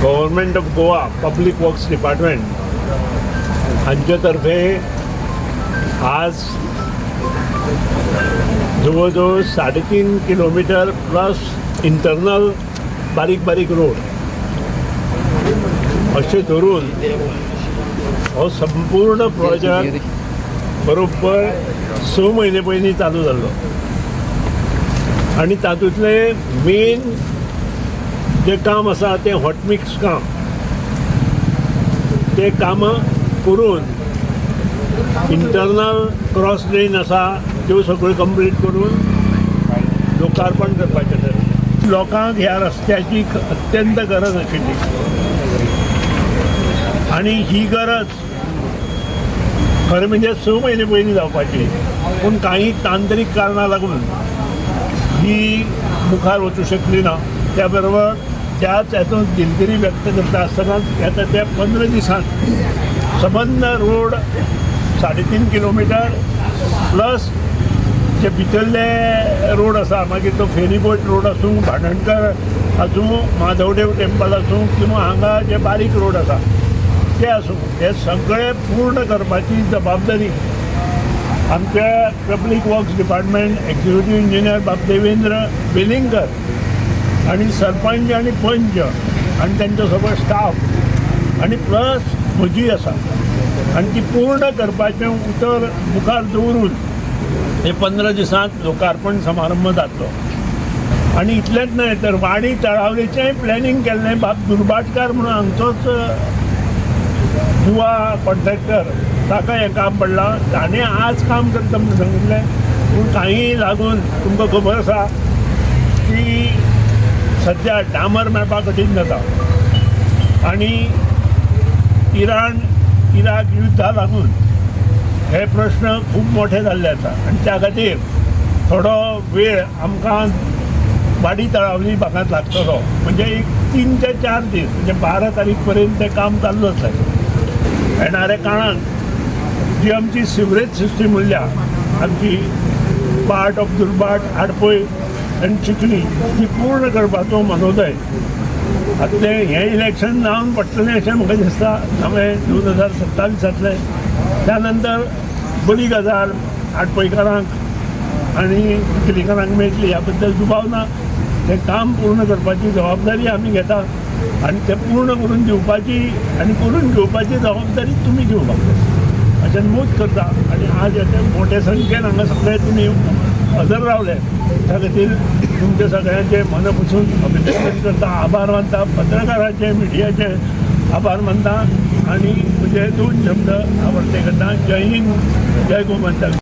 Government of Goa public works department हांचे तर्फे आज जवळजवळ 3.5 किलोमीटर प्लस इंटरनल बारीक बारीक रोड अशें धरून हो संपूर्ण प्रोजेक्ट बरोबर 6 म्हयने पयलीं चालू जाल्लो आनी तातूंतले मेन जे काम आसा तें हॉट मिक्स काम ते काम करून इंटरनल क्रॉस ड्रेन आसा त्यो सगळ्यो कंप्लीट करून लोकार्पण करपाचें ठरयलें. लोकांक ह्या रस्त्याची अत्यंत गरज आशिल्ली आनी ही गरज खरें म्हणजे 6 म्हयने पयलीं जावपाची, पूण कांय तांत्रीक कारणां लागून ही मुखार वचूं शकली ना. त्या बरोबर त्याच हातूंत दिलगिरी व्यक्त करता आसतना येता त्या 15 दिसांत सबंद रोड 3.5 किलोमीटर प्लस जे भितरले रोड आसा, मागीर तो फेरीबोट रोड आसूं, भांडणकर आसूं, माधवदेव टेंपल आसूं किंवा हांगा जे बारीक रोड आसा ते आसूं, हे सगळे पूर्ण करपाची जबाबदारी आमच्या public works department executive engineer बाब देवेंद्र वेलिंगकर आणि सरपंच आणि पंच आणि त्यांचा सगळो स्टाफ आणि प्लस म्हजी आसा आणि ती पूर्ण करपाचें उतर मुखार दवरून हे 15 दिसांत लोकार्पण समारंभ जातलो. आणि इतलेंच न्हय तर वाडी तळावलीचेंय प्लॅनिंग केल्लें बाब दुर्भाटकार म्हणून हांगचोच बुवा कॉन्ट्रॅक्टर, ताका हें काम पडलां. ताणें आज काम करता म्हणून सांगिल्लें, पूण कांय लागून तुमकां खबर आसा की सध्या डांबर मेळपा कठीण जाता आनी इराक युद्धा लागून हे प्रश्न खूब मोठे जाल्ले आसा आनी त्या खातीर थोडो वेळ आमकां वाडी तळावली भागांत लागतलो. म्हणजे एक 3 ते 4 दीस म्हणजे 12 तारीख पर्यंत तें काम चालू आसलें. येणाऱ्या काळांत जी आमची सिवरेज सिस्टीम उरल्या, आमची पार्ट ऑफ दुर्बाट, आडपय आनी चिखली ती पूर्ण करपाचो मनोदय आतां हें इलेक्शन जावन पडटलें अशें म्हाका दिसता. हांवें 2027 त्या नंतर बरी गजाल आडपयकारांक आनी चिखलीकारांक मेळटली ह्या बद्दल दुबाव ना. तें काम पूर्ण करपाची जबाबदारी आमी घेता आनी तें पूर्ण करून दिवपाची आनी करून घेवपाची जबाबदारी तुमी घेवपाक अशें मूत करता. आनी आज येते मोठे संख्येन हांगा सगळे तुमी हजर रावले त्या खातीर तुमचे सगळ्यांचे मनपसून अभिनंदन करता, आभार मानता, पत्रकारांचे, मिडियाचे आभार मानता आनी म्हजे 2 शब्द आवडटे करता. जय हिंद, जय गोमाता.